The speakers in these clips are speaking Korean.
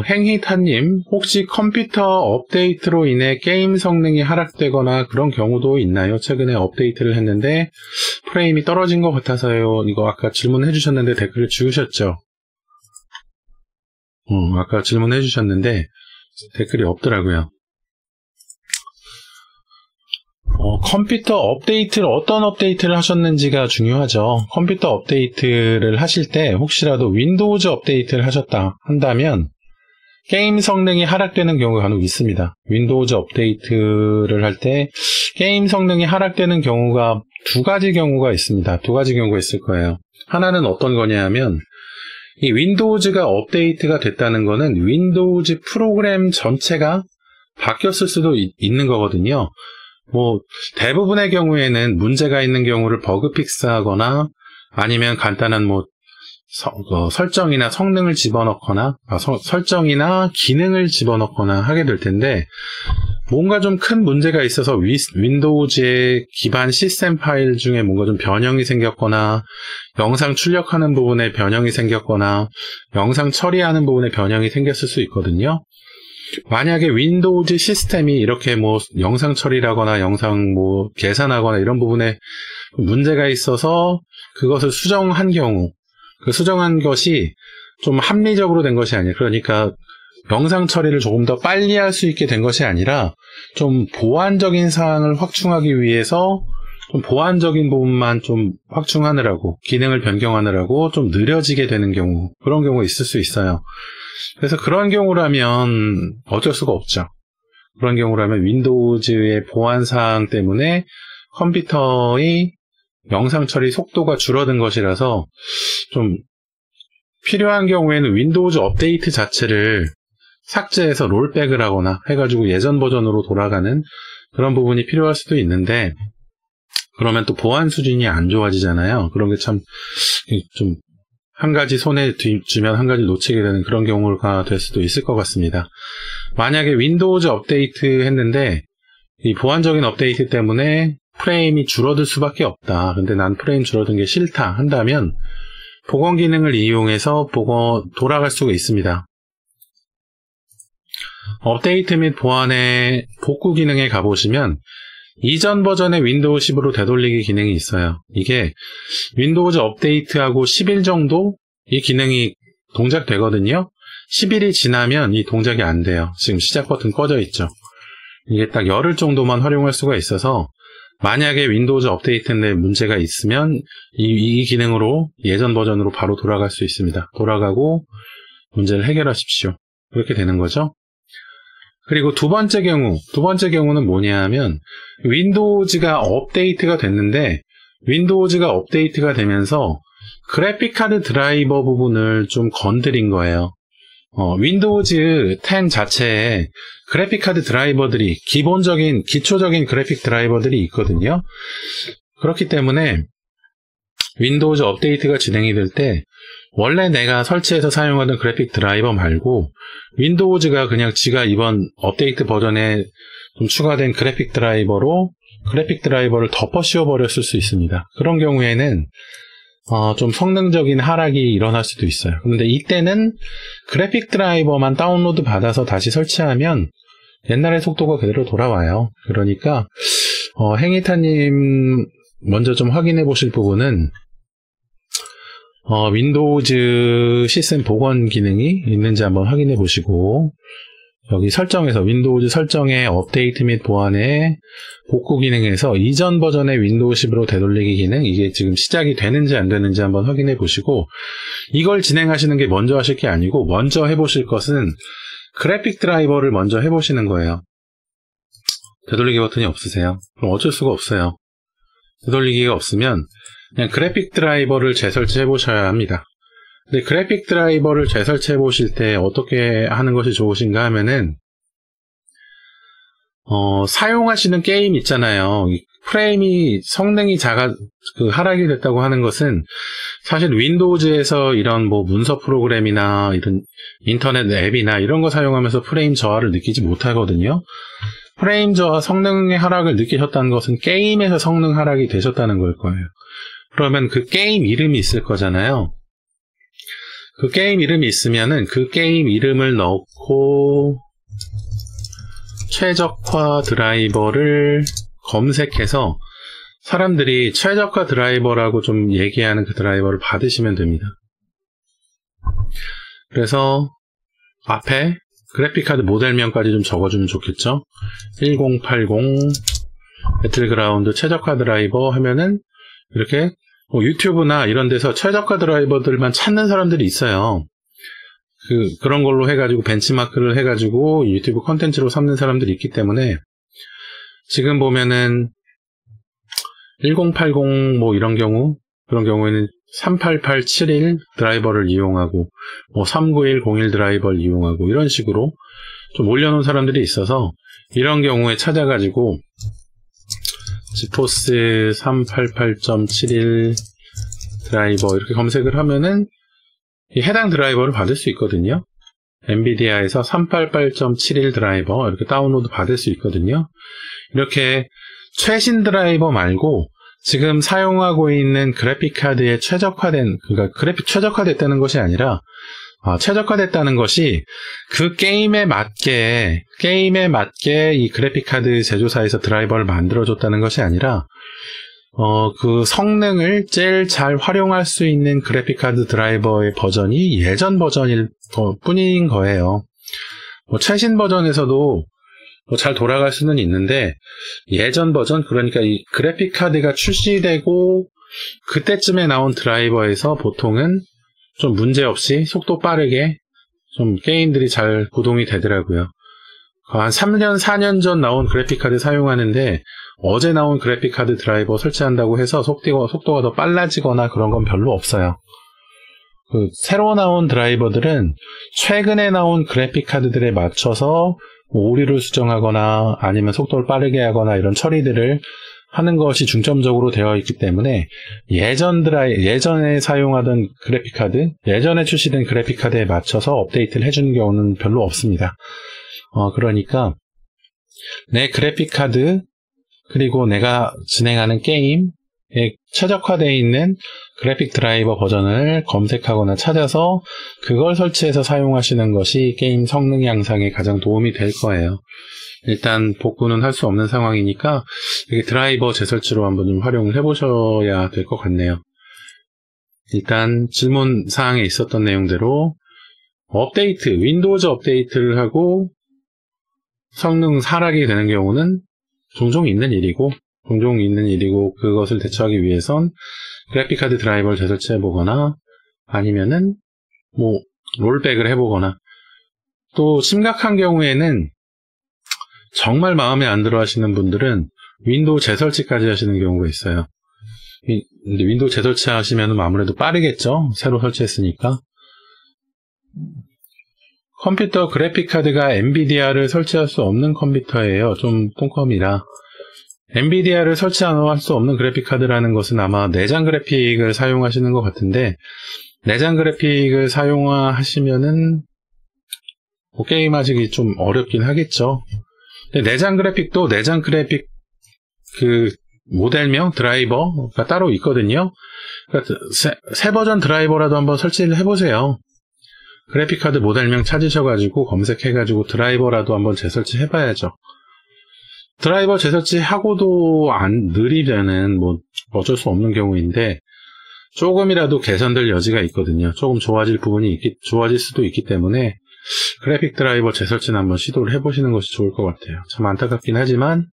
행히타님, 혹시 컴퓨터 업데이트로 인해 게임 성능이 하락되거나 그런 경우도 있나요? 최근에 업데이트를 했는데 프레임이 떨어진 것 같아서요. 이거 아까 질문해 주셨는데 댓글을 지우셨죠? 아까 질문해 주셨는데 댓글이 없더라고요. 컴퓨터 업데이트를 어떤 업데이트를 하셨는지가 중요하죠. 컴퓨터 업데이트를 하실 때 혹시라도 윈도우즈 업데이트를 하셨다 한다면 게임 성능이 하락되는 경우가 간혹 있습니다. 윈도우즈 업데이트를 할 때 게임 성능이 하락되는 경우가 두 가지 경우가 있습니다. 두 가지 경우가 있을 거예요. 하나는 어떤 거냐 하면 이 윈도우즈가 업데이트가 됐다는 거는 윈도우즈 프로그램 전체가 바뀌었을 수도 있는 거거든요. 대부분의 경우에는 문제가 있는 경우를 버그 픽스하거나 아니면 간단한 설정이나 성능을 집어넣거나, 설정이나 기능을 집어넣거나 하게 될 텐데, 뭔가 좀 큰 문제가 있어서 윈도우즈의 기반 시스템 파일 중에 뭔가 좀 변형이 생겼거나, 영상 출력하는 부분에 변형이 생겼거나, 영상 처리하는 부분에 변형이 생겼을 수 있거든요. 만약에 윈도우즈 시스템이 이렇게 영상 처리라거나 영상 계산하거나 이런 부분에 문제가 있어서 그것을 수정한 경우, 그 수정한 것이 좀 합리적으로 된 것이 아니에요. 그러니까 영상 처리를 조금 더 빨리 할 수 있게 된 것이 아니라 좀 보안적인 사항을 확충하기 위해서 좀 보안적인 부분만 좀 확충하느라고, 기능을 변경하느라고 좀 느려지게 되는 경우, 그런 경우가 있을 수 있어요. 그래서 그런 경우라면 어쩔 수가 없죠. 그런 경우라면 윈도우즈의 보안사항 때문에 컴퓨터의 영상 처리 속도가 줄어든 것이라서 좀 필요한 경우에는 윈도우즈 업데이트 자체를 삭제해서 롤백을 하거나 해가지고 예전 버전으로 돌아가는 그런 부분이 필요할 수도 있는데, 그러면 또 보안 수준이 안 좋아지잖아요. 그런 게 참 좀 한 가지 손에 쥐면 한 가지 놓치게 되는 그런 경우가 될 수도 있을 것 같습니다. 만약에 윈도우즈 업데이트 했는데 이 보안적인 업데이트 때문에 프레임이 줄어들 수밖에 없다. 근데 난 프레임 줄어든 게 싫다 한다면 복원 기능을 이용해서 돌아갈 수가 있습니다. 업데이트 및 보안의 복구 기능에 가보시면 이전 버전의 윈도우 10으로 되돌리기 기능이 있어요. 이게 윈도우즈 업데이트하고 10일 정도 이 기능이 동작되거든요. 10일이 지나면 이 동작이 안 돼요. 지금 시작 버튼 꺼져 있죠. 이게 딱 열흘 정도만 활용할 수가 있어서 만약에 윈도우즈 업데이트인데 문제가 있으면 이 기능으로 예전 버전으로 바로 돌아갈 수 있습니다. 돌아가고 문제를 해결하십시오. 그렇게 되는 거죠. 그리고 두 번째 경우는 뭐냐 하면 윈도우즈가 업데이트가 됐는데 윈도우즈가 업데이트가 되면서 그래픽카드 드라이버 부분을 좀 건드린 거예요. 윈도우즈 10 자체에 그래픽카드 드라이버들이 기초적인 그래픽 드라이버들이 있거든요. 그렇기 때문에 윈도우즈 업데이트가 진행이 될 때 원래 내가 설치해서 사용하던 그래픽 드라이버 말고 윈도우즈가 그냥 지가 이번 업데이트 버전에 좀 추가된 그래픽 드라이버를 덮어 씌워 버렸을 수 있습니다. 그런 경우에는 좀 성능적인 하락이 일어날 수도 있어요. 그런데 이때는 그래픽 드라이버만 다운로드 받아서 다시 설치하면 옛날의 속도가 그대로 돌아와요. 그러니까 행이타님 먼저 좀 확인해 보실 부분은 윈도우즈 시스템 복원 기능이 있는지 한번 확인해 보시고, 여기 설정에서 윈도우즈 설정의 업데이트 및 보안의 복구 기능에서 이전 버전의 윈도우 10으로 되돌리기 기능, 이게 지금 시작이 되는지 안 되는지 한번 확인해 보시고, 이걸 진행하시는 게 먼저 하실 게 아니고 먼저 해보실 것은 그래픽 드라이버를 먼저 해보시는 거예요. 되돌리기 버튼이 없으세요? 그럼 어쩔 수가 없어요. 되돌리기가 없으면 그냥 그래픽 드라이버를 재설치해 보셔야 합니다. 근데 그래픽 드라이버를 재설치해 보실 때 어떻게 하는 것이 좋으신가 하면은 사용하시는 게임 있잖아요. 프레임이 성능이 하락이 됐다고 하는 것은 사실 윈도우즈에서 이런 문서 프로그램이나 이런 인터넷 앱이나 이런 거 사용하면서 프레임 저하를 느끼지 못하거든요. 프레임 저하 성능의 하락을 느끼셨다는 것은 게임에서 성능 하락이 되셨다는 걸 거예요. 그러면 그 게임 이름이 있을 거잖아요. 그 게임 이름이 있으면은 그 게임 이름을 넣고 최적화 드라이버를 검색해서 사람들이 최적화 드라이버라고 좀 얘기하는 그 드라이버를 받으시면 됩니다. 그래서 앞에 그래픽카드 모델명까지 좀 적어주면 좋겠죠. 1080 배틀그라운드 최적화 드라이버 하면은 이렇게 유튜브나 이런 데서 최저가 드라이버들만 찾는 사람들이 있어요. 그런 걸로 해가지고 벤치마크를 해가지고 유튜브 컨텐츠로 삼는 사람들이 있기 때문에 지금 보면은 1080 뭐 이런 그런 경우에는 38871 드라이버를 이용하고 뭐 39101 드라이버를 이용하고 이런 식으로 좀 올려놓은 사람들이 있어서 이런 경우에 찾아가지고 지포스 388.71 드라이버 이렇게 검색을 하면은 이 해당 드라이버를 받을 수 있거든요. 엔비디아에서 388.71 드라이버 이렇게 다운로드 받을 수 있거든요. 이렇게 최신 드라이버 말고 지금 사용하고 있는 그래픽카드에 최적화된, 그러니까 최적화됐다는 것이 아니라 최적화됐다는 것이 그 게임에 맞게 이 그래픽카드 제조사에서 드라이버를 만들어줬다는 것이 아니라 그 성능을 제일 잘 활용할 수 있는 그래픽카드 드라이버의 버전이 예전 버전일 뿐인 거예요. 최신 버전에서도 잘 돌아갈 수는 있는데 예전 버전, 그러니까 이 그래픽카드가 출시되고 그때쯤에 나온 드라이버에서 보통은 좀 문제없이 속도 빠르게 좀 게임들이 잘 구동이 되더라고요. 한 3년, 4년 전 나온 그래픽카드 사용하는데 어제 나온 그래픽카드 드라이버 설치한다고 해서 속도가 더 빨라지거나 그런 건 별로 없어요. 새로 나온 드라이버들은 최근에 나온 그래픽카드들에 맞춰서 오류를 수정하거나 아니면 속도를 빠르게 하거나 이런 처리들을 하는 것이 중점적으로 되어 있기 때문에 예전에 사용하던 그래픽카드, 예전에 출시된 그래픽카드에 맞춰서 업데이트를 해주는 경우는 별로 없습니다. 그러니까 내 그래픽카드 그리고 내가 진행하는 게임에 최적화되어 있는 그래픽 드라이버 버전을 검색하거나 찾아서 그걸 설치해서 사용하시는 것이 게임 성능 향상에 가장 도움이 될 거예요. 일단 복구는 할 수 없는 상황이니까 드라이버 재설치로 한번 좀 활용을 해보셔야 될 것 같네요. 일단 질문 사항에 있었던 내용대로 윈도우즈 업데이트를 하고 성능 하락이 되는 경우는 종종 있는 일이고 그것을 대처하기 위해선 그래픽카드 드라이버를 재설치해보거나 아니면은 롤백을 해보거나 또 심각한 경우에는 정말 마음에 안 들어 하시는 분들은 윈도우 재설치까지 하시는 경우가 있어요. 근데 윈도우 재설치 하시면 아무래도 빠르겠죠? 새로 설치했으니까. 컴퓨터 그래픽카드가 엔비디아를 설치할 수 없는 컴퓨터예요. 좀 똥컴이라. 엔비디아를 설치할 수 없는 그래픽카드라는 것은 아마 내장 그래픽을 사용하시는 것 같은데 내장 그래픽을 사용하시면은 게임하시기 좀 어렵긴 하겠죠. 내장 그래픽도 내장 그래픽 모델명 드라이버가 따로 있거든요. 그러니까 새 버전 드라이버라도 한번 설치를 해보세요. 그래픽카드 모델명 찾으셔가지고 검색해가지고 드라이버라도 한번 재설치 해봐야죠. 드라이버 재설치하고도 안 느리면은 어쩔 수 없는 경우인데 조금이라도 개선될 여지가 있거든요. 조금 좋아질 수도 있기 때문에 그래픽 드라이버 재설치는 한번 시도를 해보시는 것이 좋을 것 같아요. 참 안타깝긴 하지만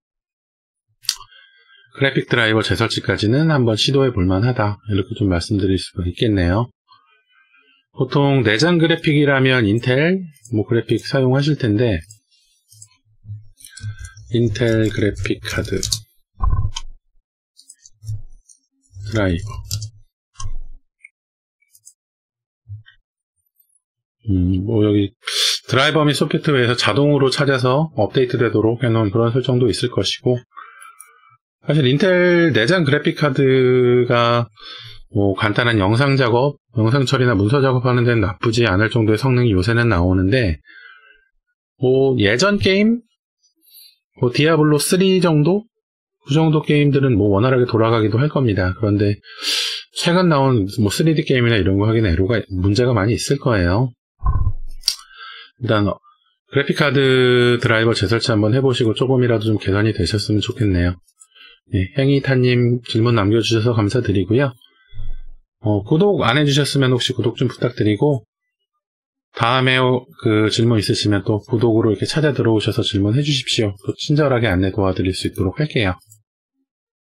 그래픽 드라이버 재설치까지는 한번 시도해 볼만하다. 이렇게 좀 말씀드릴 수가 있겠네요. 보통 내장 그래픽이라면 인텔 그래픽 사용하실 텐데 인텔 그래픽 카드 드라이버 여기 드라이버 및 소프트웨어에서 자동으로 찾아서 업데이트 되도록 해놓은 그런 설정도 있을 것이고 사실 인텔 내장 그래픽 카드가 간단한 영상 작업, 영상 처리나 문서 작업하는 데는 나쁘지 않을 정도의 성능이 요새는 나오는데 예전 게임 디아블로 3 정도? 그 정도 게임들은 원활하게 돌아가기도 할 겁니다. 그런데 최근 나온 뭐 3D 게임이나 이런 거 하기는 문제가 많이 있을 거예요. 일단 그래픽카드 드라이버 재설치 한번 해보시고 조금이라도 좀 개선이 되셨으면 좋겠네요. 네, 행이타님 질문 남겨주셔서 감사드리고요. 구독 안 해주셨으면 혹시 구독 좀 부탁드리고, 다음에 그 질문 있으시면 또 구독으로 이렇게 찾아 들어오셔서 질문해 주십시오. 또 친절하게 안내 도와드릴 수 있도록 할게요.